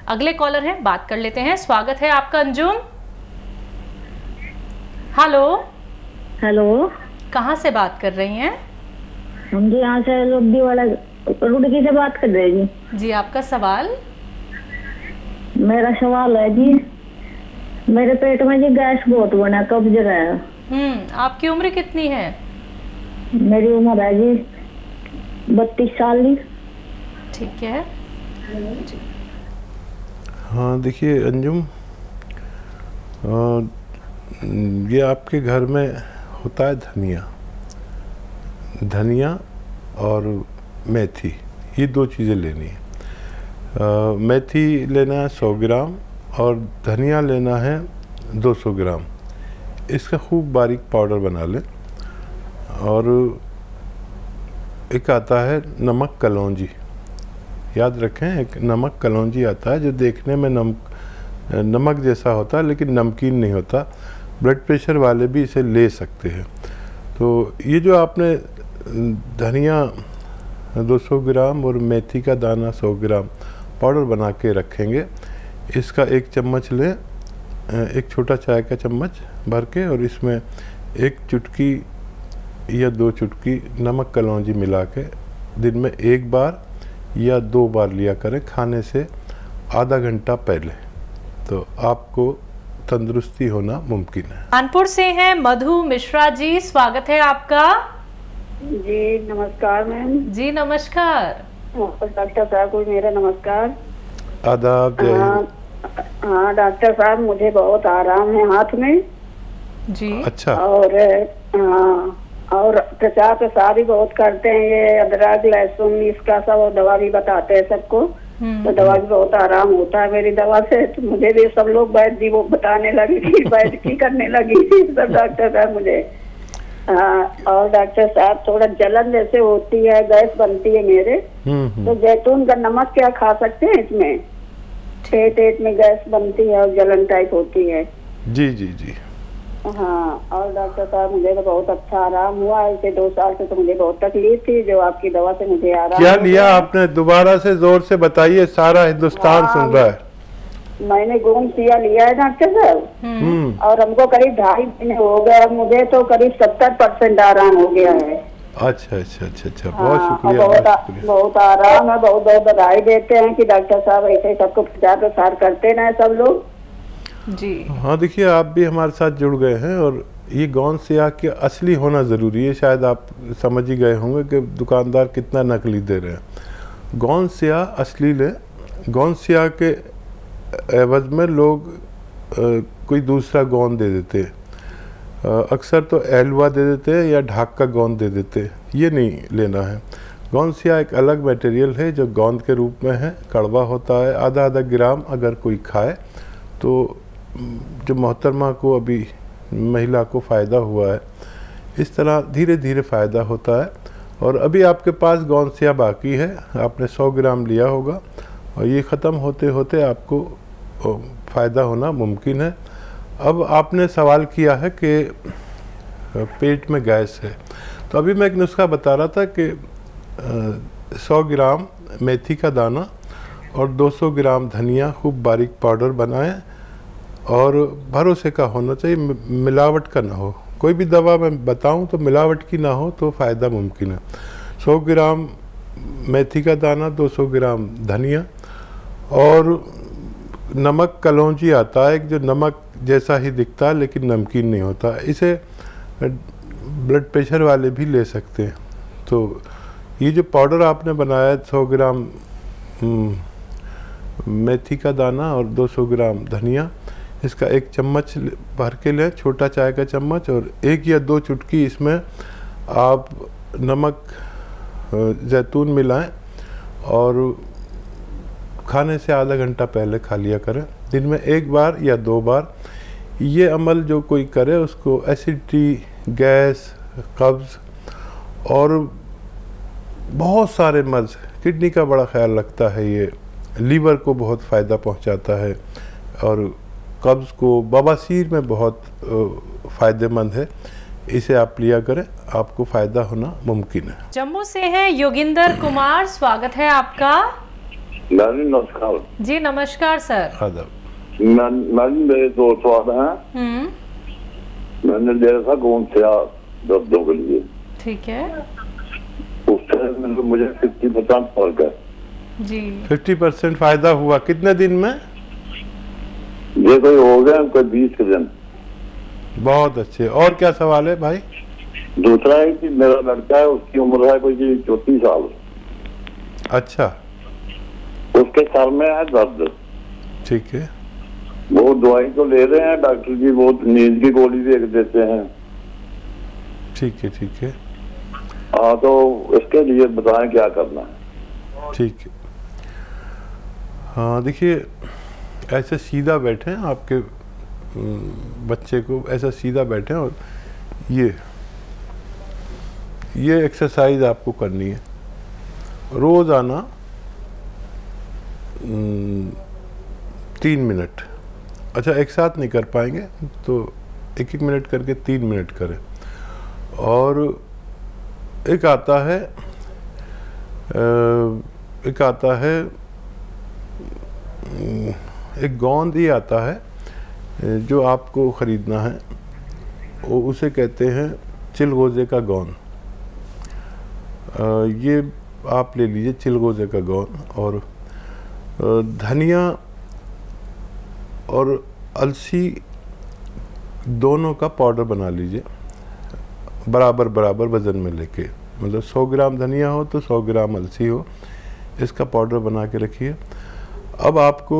अगले कॉलर हैं, बात कर लेते हैं। स्वागत है आपका अंजुम। हेलो। हेलो, कहाँ से बात कर रही हैं? हम तो यहाँ से रुड़की वाला रुड़की से बात कर रहे हैं जी। जी, आपका सवाल? मेरा सवाल है जी, मेरे पेट में जी गैस बहुत बना, कब्ज है। आपकी उम्र कितनी है? मेरी उम्र है जी 32 साल की। ठीक है। हाँ देखिए अंजुम, ये आपके घर में होता है धनिया और मेथी, ये दो चीज़ें लेनी है। मेथी लेना है 100 ग्राम और धनिया लेना है 200 ग्राम। इसका खूब बारीक पाउडर बना लें। और एक आता है नमक कलौंजी, याद रखें, एक नमक कलौंजी आता है जो देखने में नमक जैसा होता है लेकिन नमकीन नहीं होता। ब्लड प्रेशर वाले भी इसे ले सकते हैं। तो ये जो आपने धनिया 200 ग्राम और मेथी का दाना 100 ग्राम पाउडर बना के रखेंगे, इसका एक चम्मच लें, एक छोटा चाय का चम्मच भर के, और इसमें एक चुटकी या 2 चुटकी नमक कलौंजी मिला के दिन में 1 बार या 2 बार लिया करें, खाने से आधा घंटा पहले, तो आपको तंदुरुस्ती होना मुमकिन है। कानपुर से हैं मधु मिश्रा जी, स्वागत है आपका। जी नमस्कार मैम। जी नमस्कार। डॉक्टर साहब को मेरा नमस्कार। आदाब। हाँ डॉक्टर साहब, मुझे बहुत आराम है हाथ में जी। अच्छा। और हाँ, और प्रचार प्रसार भी बहुत करते हैं, ये अदरक लहसुन इसका सब दवा भी बताते हैं सबको, तो दवा भी बहुत आराम होता है मेरी दवा से। तो मुझे भी सब लोग वैद्य जी वो बताने लगी थी, वैद्य की करने लगी थी सब डॉक्टर साहब मुझे। हाँ, और डॉक्टर साहब थोड़ा जलन जैसे होती है, गैस बनती है मेरे, तो जैतून का नमक क्या खा सकते हैं इसमें? पेट में गैस बनती है और जलन टाइप होती है। जी जी जी। हाँ, और डॉक्टर साहब मुझे तो बहुत अच्छा आराम हुआ है। इसे 2 साल से तो मुझे बहुत तकलीफ थी, जो आपकी दवा से मुझे आराम। क्या लिया आपने? दोबारा से जोर से बताइए, सारा हिंदुस्तान सुन रहा है। मैंने गोमसिया लिया है डॉक्टर साहब, और हमको करीब 2.5 महीने हो गए, मुझे तो करीब 70% आराम हो गया है। अच्छा अच्छा अच्छा अच्छा, बहुत शुक्रिया। बहुत आराम है, बहुत बहुत बधाई देते हैं कि डॉक्टर साहब ऐसे सबको प्रचार प्रसार करते रहे सब लोग जी। हाँ देखिए, आप भी हमारे साथ जुड़ गए हैं, और ये गौन सिया के असली होना ज़रूरी है। शायद आप समझ ही गए होंगे कि दुकानदार कितना नकली दे रहे हैं। गौन सिया असली ले। गौन सिया के एवज में लोग कोई दूसरा गोंद दे देते हैं। अक्सर तो एलवा दे देते हैं या ढाक का गोंद दे देते हैं, ये नहीं लेना है। गौंद सिया एक अलग मटेरियल है जो गोंद के रूप में है, कड़वा होता है। आधा ग्राम अगर कोई खाए तो जो मोहतरमा को अभी महिला को फ़ायदा हुआ है, इस तरह धीरे धीरे फ़ायदा होता है। और अभी आपके पास गौन सिया बाकी है, आपने 100 ग्राम लिया होगा, और ये ख़त्म होते होते आपको फ़ायदा होना मुमकिन है। अब आपने सवाल किया है कि पेट में गैस है, तो अभी मैं एक नुस्खा बता रहा था कि 100 ग्राम मेथी का दाना और 200 ग्राम धनिया खूब बारीक पाउडर बनाएं, और भरोसे का होना चाहिए, मिलावट का ना हो। कोई भी दवा मैं बताऊं तो मिलावट की ना हो तो फ़ायदा मुमकिन है। 100 ग्राम मेथी का दाना, 200 ग्राम धनिया, और नमक कलौंजी आता है जो नमक जैसा ही दिखता है लेकिन नमकीन नहीं होता। इसे ब्लड प्रेशर वाले भी ले सकते हैं। तो ये जो पाउडर आपने बनाया है, 100 ग्राम मेथी का दाना और 200 ग्राम धनिया, इसका एक चम्मच भर के लें, छोटा चाय का चम्मच, और 1 या 2 चुटकी इसमें आप नमक जैतून मिलाएं, और खाने से आधा घंटा पहले खा लिया करें। दिन में 1 बार या 2 बार। ये अमल जो कोई करे उसको एसिडिटी, गैस, कब्ज़ और बहुत सारे मर्ज़, किडनी का बड़ा ख्याल रखता है, ये लीवर को बहुत फ़ायदा पहुंचाता है, और कब्ज़ को, बवासीर में बहुत फ़ायदेमंद है। इसे आप लिया करें, आपको फ़ायदा होना मुमकिन है। जम्मू से हैं योगिंदर कुमार, स्वागत है आपका। मैडम नमस्कार। जी नमस्कार सर। आदाब। मैडम मेरे दो सवाल हैं। मैंने लिया था गोंद से दर्दों के लिए। ठीक है। उससे मुझे 50% फर्क है जी। 50% फायदा हुआ कितने दिन में? ये कोई हो गया कोई 20 के दिन। बहुत अच्छे। और क्या सवाल है भाई? दूसरा है कि मेरा लड़का है, उसकी उम्र है कोई 34 साल। अच्छा। उसके सर में है दर्द। ठीक है। वो दवाई तो ले रहे हैं डॉक्टर जी, वो नींद की गोली भी एक देते हैं। ठीक है ठीक है। हाँ तो इसके लिए बताएं क्या करना है। ठीक है। हाँ देखिए, ऐसे सीधा बैठे आपके बच्चे को ऐसा सीधा बैठे और ये एक्सरसाइज आपको करनी है रोज़ाना 3 मिनट। अच्छा एक साथ नहीं कर पाएंगे तो 1-1 मिनट करके 3 मिनट करें। और एक आता है एक गोंद ही आता है जो आपको ख़रीदना है, वो उसे कहते हैं चिलगोज़े का गोंद। ये आप ले लीजिए चिलगोज़े का गोंद, और धनिया और अलसी दोनों का पाउडर बना लीजिए बराबर बराबर वज़न में लेके, मतलब 100 ग्राम धनिया हो तो 100 ग्राम अलसी हो, इसका पाउडर बना के रखिए। अब आपको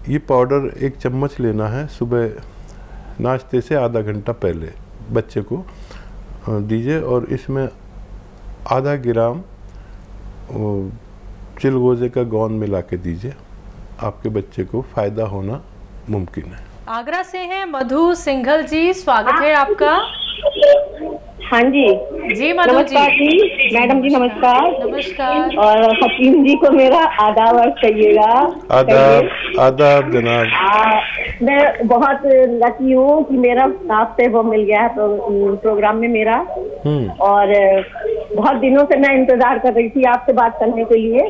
ये पाउडर 1 चम्मच लेना है, सुबह नाश्ते से आधा घंटा पहले बच्चे को दीजिए, और इसमें आधा ग्राम चिलगोज़े का गोंद मिला के दीजिए। आपके बच्चे को फ़ायदा होना मुमकिन है। आगरा से हैं मधु सिंघल जी, स्वागत है आपका। हाँ जी। जी मधु नमस्कार जी। मैडम जी नमस्कार। नमस्कार। और हकीम जी को मेरा आदाब अर्ज करिएगा। आदाब आदाब जनाब। मैं बहुत लकी हूँ कि मेरा आपसे वो मिल गया है प्रोग्राम में मेरा, और बहुत दिनों से मैं इंतजार कर रही थी आपसे बात करने के लिए।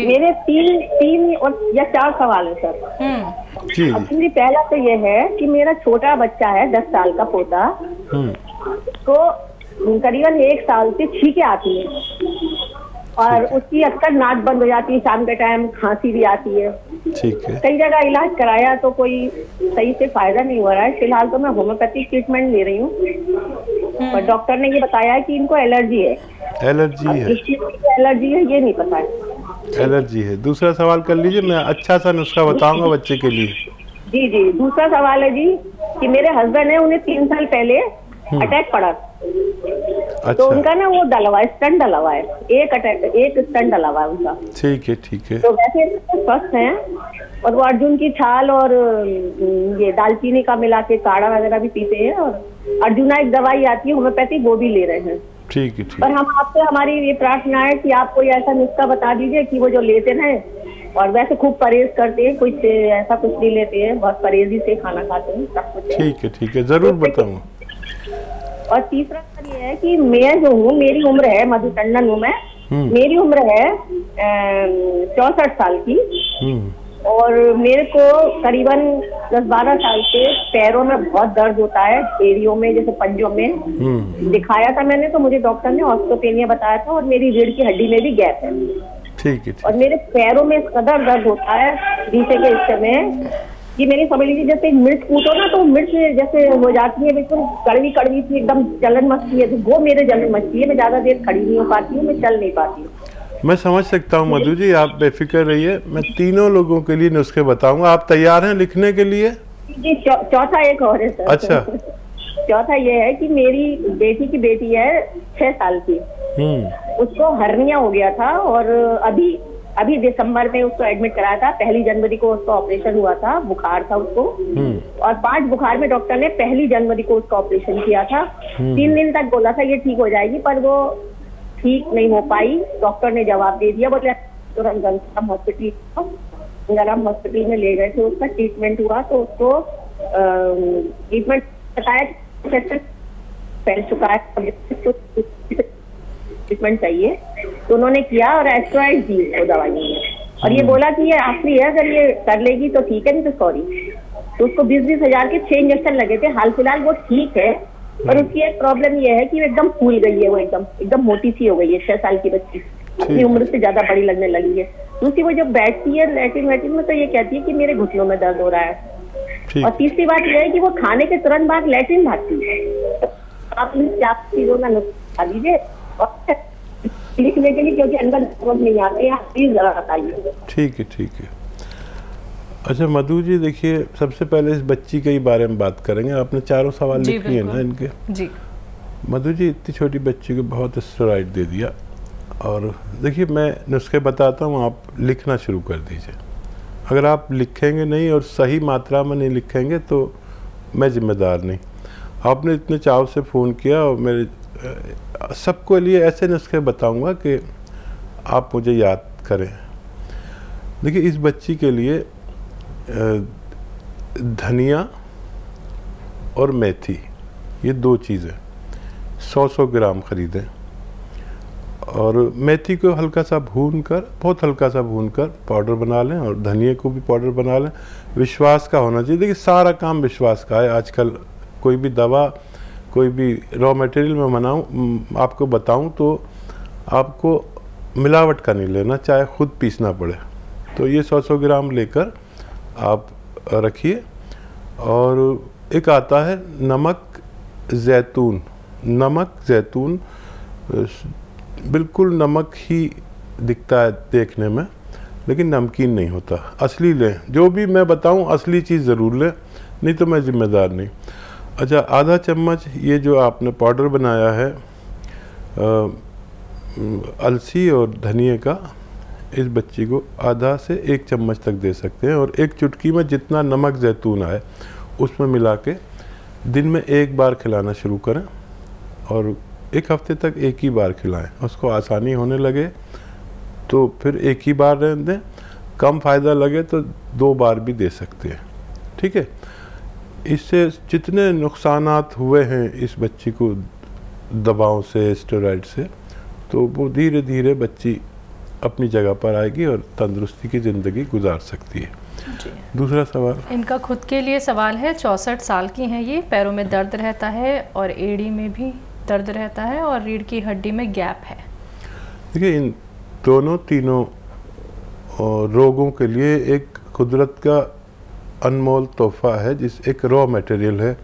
मेरे तीन या 4 सवाल है सर। जी। एक्चुअली पहला तो ये है कि मेरा छोटा बच्चा है 10 साल का पोता, तो करीबन 1 साल से छींके आती है और उसकी अक्सर नाक बंद हो जाती है, शाम के टाइम खांसी भी आती है। ठीक है। कई जगह इलाज कराया तो कोई सही से फायदा नहीं हो रहा है। फिलहाल तो मैं होम्योपैथिक ट्रीटमेंट ले रही हूँ, पर डॉक्टर ने ये बताया है कि इनको एलर्जी है। एलर्जी है? एलर्जी है ये नहीं पता है। एलर्जी है। दूसरा सवाल कर लीजिए, मैं अच्छा सा नुस्खा बताऊंगा बच्चे के लिए। जी जी। दूसरा सवाल है जी कि मेरे हस्बैंड है, उन्हें 3 साल पहले अटैक पड़ा। अच्छा। तो उनका ना वो डलवा है, स्टंट डलवा है, एक स्टंट डलवा है उनका। ठीक है ठीक है। तो वैसे स्वस्थ हैं, और वो अर्जुन की छाल और ये दालचीनी का मिला के काढ़ा वगैरह भी पीते हैं, और अर्जुना एक दवाई आती है होम्योपैथिक, वो भी ले रहे हैं। ठीक है ठीक। पर हम आपसे हमारी ये प्रार्थना है कि आप कोई ऐसा नुस्खा बता दीजिए कि वो जो लेते हैं, और वैसे खूब परहेज करते हैं, कुछ ऐसा कुछ नहीं लेते हैं, बहुत परहेजी से खाना खाते हैं, सब कुछ। ठीक है जरूर बताऊंगा। और तीसरा ये है कि मैं जो हूँ, मेरी उम्र है, मधु टंडन हूँ मैं, मेरी उम्र है 64 साल की, और मेरे को करीबन 10-12 साल से पैरों में बहुत दर्द होता है, एड़ियों में, जैसे पंजों में। दिखाया था मैंने, तो मुझे डॉक्टर ने ऑस्टियोपेनिया बताया था, और मेरी रीढ़ की हड्डी में भी गैप है। ठीक है। और मेरे पैरों में कदर दर्द होता है पीछे के हिस्से में, कि मेरी समझ लीजिए जैसे मिर्च कूटो ना तो मिर्च जैसे हो जाती है, बिल्कुल कड़वी कड़वी सी एकदम जलन मचती है, तो वो मेरे जलन मचती है। मैं ज्यादा देर खड़ी नहीं हो पाती हूँ, मैं चल नहीं पाती हूँ। मैं समझ सकता हूँ मधु जी, आप बेफिक्र रहिए, मैं तीनों लोगों के लिए नुस्खे बताऊंगा। आप तैयार हैं लिखने के लिए? जी। चौथा एक और है सर। अच्छा। चौथा ये है कि मेरी बेटी की बेटी है 6 साल की, उसको हर्निया हो गया था, और अभी दिसंबर में उसको एडमिट कराया था। 1 जनवरी को उसका ऑपरेशन हुआ था, बुखार था उसको, और 5 बुखार में डॉक्टर ने 1 जनवरी को उसका ऑपरेशन किया था। 3 दिन तक बोला था ये ठीक हो जाएगी, पर वो ठीक नहीं हो पाई। डॉक्टर ने जवाब दे दिया, बोले तुरंत गंगाराम हॉस्पिटल में ले गए थे, उसका ट्रीटमेंट हुआ, तो उसको ट्रीटमेंट बताया फैल चुका है, ट्रीटमेंट चाहिए, तो उन्होंने किया और एस्ट्रॉइड दी वो दवाई में। और ये बोला कि ये आखिरी है, अगर ये कर लेगी तो ठीक है, नहीं तो सॉरी। तो उसको 20-20 हजार के 6 इंजेक्शन लगे थे। हाल फिलहाल वो ठीक है, पर उसकी एक प्रॉब्लम ये है कि वो एकदम फूल गई है, वो एकदम मोटी सी हो गई है। 6 साल की बच्ची अपनी उम्र से ज्यादा बड़ी लगने लगी है। दूसरी, वो जब बैठती है लैट्रिन में तो ये कहती है कि मेरे घुटनों में दर्द हो रहा है। और तीसरी बात यह है कि वो खाने के तुरंत बाद लैट्रिन भागती है। आप इन 4 चीजों का नुस्खा लीजिए और लिखने के लिए, क्योंकि अंदर समझ नहीं आते हैं, प्लीज जरा बताइए। ठीक है। अच्छा मधु जी, देखिए सबसे पहले इस बच्ची के बारे में बात करेंगे। आपने चारों सवाल लिख लिए ना इनके? जी। मधु जी, इतनी छोटी बच्ची को बहुत स्टेरॉइड दे दिया, और देखिए मैं नुस्खे बताता हूँ, आप लिखना शुरू कर दीजिए। अगर आप लिखेंगे नहीं और सही मात्रा में नहीं लिखेंगे तो मैं जिम्मेदार नहीं। आपने इतने चाव से फ़ोन किया, और मेरे सबको लिए ऐसे नुस्खे बताऊंगा कि आप मुझे याद करें। देखिए इस बच्ची के लिए धनिया और मेथी, ये 2 चीज़ें 100-100 ग्राम ख़रीदें, और मेथी को हल्का सा भूनकर, बहुत हल्का सा भूनकर पाउडर बना लें, और धनिया को भी पाउडर बना लें। विश्वास का होना चाहिए। देखिए सारा काम विश्वास का है। आजकल कोई भी दवा, कोई भी रॉ मटेरियल में आपको बताऊं तो आपको मिलावट का नहीं लेना, चाहे खुद पीसना पड़े। तो ये 100-100 ग्राम लेकर आप रखिए। और एक आता है नमक जैतून। नमक जैतून बिल्कुल नमक ही दिखता है देखने में, लेकिन नमकीन नहीं होता। असली लें, जो भी मैं बताऊं असली चीज़ ज़रूर लें, नहीं तो मैं ज़िम्मेदार नहीं। अच्छा, आधा चम्मच ये जो आपने पाउडर बनाया है अलसी और धनिए का, इस बच्ची को आधा से 1 चम्मच तक दे सकते हैं। और 1 चुटकी में जितना नमक जैतून आए उसमें मिला के दिन में 1 बार खिलाना शुरू करें, और 1 हफ्ते तक 1 ही बार खिलाएं। उसको आसानी होने लगे तो फिर 1 ही बार रहने दें, कम फ़ायदा लगे तो 2 बार भी दे सकते हैं। ठीक है। इससे जितने नुकसानात हुए हैं इस बच्ची को दवाओं से, स्टेरॉइड से, तो वो धीरे धीरे बच्ची अपनी जगह पर आएगी और तंदुरुस्ती की ज़िंदगी गुजार सकती है। दूसरा सवाल इनका खुद के लिए सवाल है। 64 साल की हैं ये, पैरों में दर्द रहता है और एड़ी में भी दर्द रहता है और रीढ़ की हड्डी में गैप है। देखिए इन तीनों रोगों के लिए एक कुदरत का अनमोल तोहफा है, जिस एक रॉ मटेरियल है।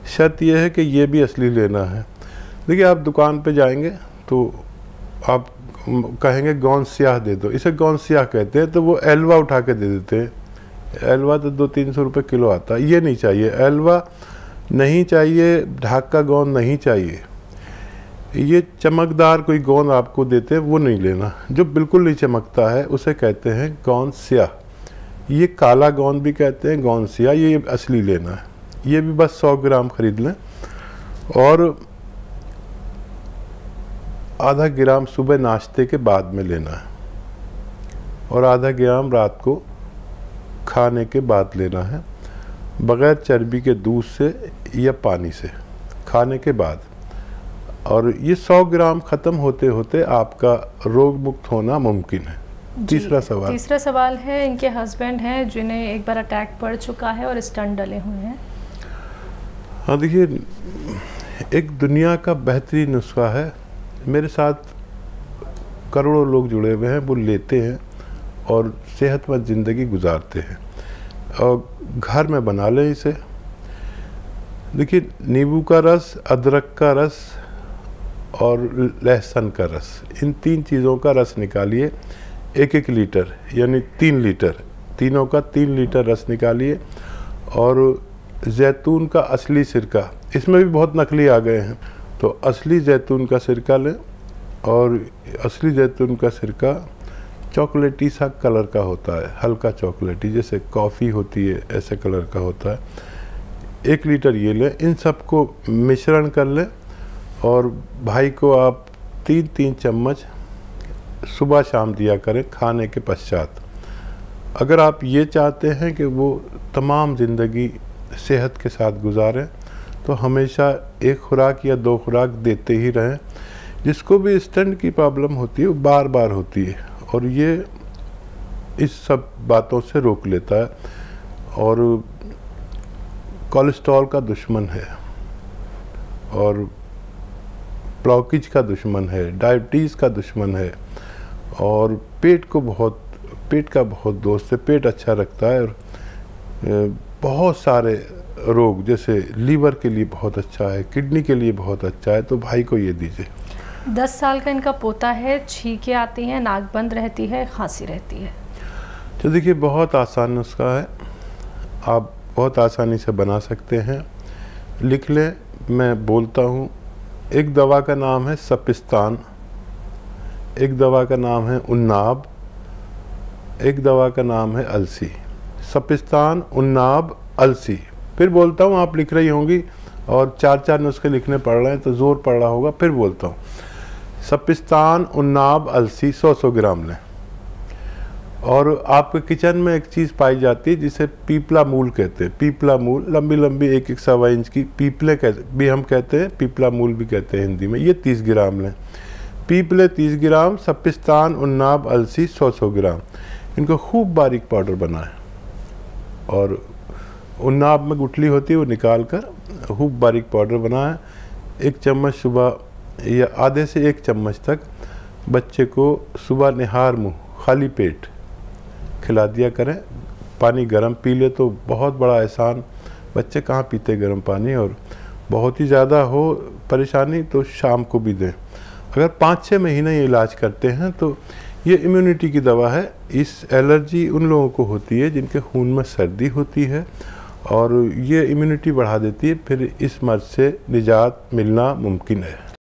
शर्त यह है कि ये भी असली लेना है। देखिए आप दुकान पे जाएंगे तो आप कहेंगे गोंद स्याह दे दो, इसे गोंद स्याह कहते हैं, तो वो एलवा उठा के दे देते हैं। एलवा तो 200-300 रुपये किलो आता है। ये नहीं चाहिए, एलवा नहीं चाहिए, ढाका गोंद नहीं चाहिए। ये चमकदार कोई गोंद आपको देते हैं वो नहीं लेना। जो बिल्कुल नहीं चमकता है उसे कहते हैं गोंद स्याह। ये काला गोंद भी कहते हैं, गोंद स्याह, ये असली लेना है। ये भी बस 100 ग्राम खरीद लें, और आधा ग्राम सुबह नाश्ते के बाद में लेना है, और आधा ग्राम रात को खाने के बाद लेना है, बग़ैर चर्बी के दूध से या पानी से, खाने के बाद। और ये 100 ग्राम ख़त्म होते होते आपका रोग मुक्त होना मुमकिन है। तीसरा सवाल है, इनके हस्बैंड हैं जिन्हें एक बार अटैक पड़ चुका है और स्टंट डले हुए हैं। हाँ देखिए, एक दुनिया का बेहतरीन नुस्खा है। मेरे साथ करोड़ों लोग जुड़े हुए हैं, वो लेते हैं और सेहतमंद ज़िंदगी गुजारते हैं। और घर में बना लें इसे। देखिए नींबू का रस, अदरक का रस और लहसुन का रस, इन 3 चीज़ों का रस निकालिए। 1-1 लीटर यानी 3 लीटर, तीनों का 3 लीटर रस निकालिए। और जैतून का असली सिरका, इसमें भी बहुत नकली आ गए हैं, तो असली जैतून का सिरका लें। और असली जैतून का सिरका चॉकलेटी सा कलर का होता है, हल्का चॉकलेटी, जैसे कॉफ़ी होती है ऐसे कलर का होता है। 1 लीटर ये लें। इन सबको मिश्रण कर लें, और भाई को आप 3-3 चम्मच सुबह शाम दिया करें खाने के पश्चात। अगर आप ये चाहते हैं कि वो तमाम ज़िंदगी सेहत के साथ गुजारें, तो हमेशा 1 खुराक या 2 खुराक देते ही रहें। जिसको भी स्टंट की प्रॉब्लम होती है वो बार बार होती है, और ये इस सब बातों से रोक लेता है। और कोलेस्ट्रॉल का दुश्मन है और ब्लॉकेज का दुश्मन है, डायबिटीज़ का दुश्मन है और पेट का बहुत दोस्त है। पेट अच्छा रखता है और बहुत सारे रोग जैसे लीवर के लिए बहुत अच्छा है, किडनी के लिए बहुत अच्छा है। तो भाई को ये दीजिए। 10 साल का इनका पोता है, छींकें आती हैं, नाक बंद रहती है, खांसी रहती है। तो देखिए बहुत आसान नुस्खा है, आप बहुत आसानी से बना सकते हैं। लिख लें, मैं बोलता हूँ। एक दवा का नाम है सपिस्तान, एक दवा का नाम है उन्नाब, एक दवा का नाम है अलसी। सपिस्तान, उन्नाब, अलसी। फिर बोलता हूँ, आप लिख रही होंगी और 4-4 नुस्खे लिखने पड़ रहे हैं तो ज़ोर पड़ रहा होगा। फिर बोलता हूँ, सपिस्तान, उन्नाब, अलसी 100-100 ग्राम लें। और आपके किचन में एक चीज़ पाई जाती है जिसे पीपला मूल कहते हैं। पीपला मूल, लंबी लंबी 1-1 सवा इंच की पीपले भी हम कहते हैं, पीपला मूल भी कहते हैं हिंदी में। ये 30 ग्राम लें। पीपले 30 ग्राम, सपिस्तान, उन्नाब, अलसी 100-100 ग्राम। इनको खूब बारीक पाउडर बनाएं और उन्नाब में गुठली होती है वो निकाल कर खूब बारीक पाउडर बनाएं। 1 चम्मच सुबह या आधे से 1 चम्मच तक बच्चे को सुबह निहार मुँह खाली पेट खिला दिया करें। पानी गर्म पी ले तो बहुत बड़ा एहसान। बच्चे कहाँ पीते गर्म पानी, और बहुत ही ज़्यादा हो परेशानी तो शाम को भी दें। अगर 5-6 महीने ये इलाज करते हैं तो ये इम्यूनिटी की दवा है। इस एलर्जी उन लोगों को होती है जिनके खून में सर्दी होती है और ये इम्यूनिटी बढ़ा देती है, फिर इस मर्ज से निजात मिलना मुमकिन है।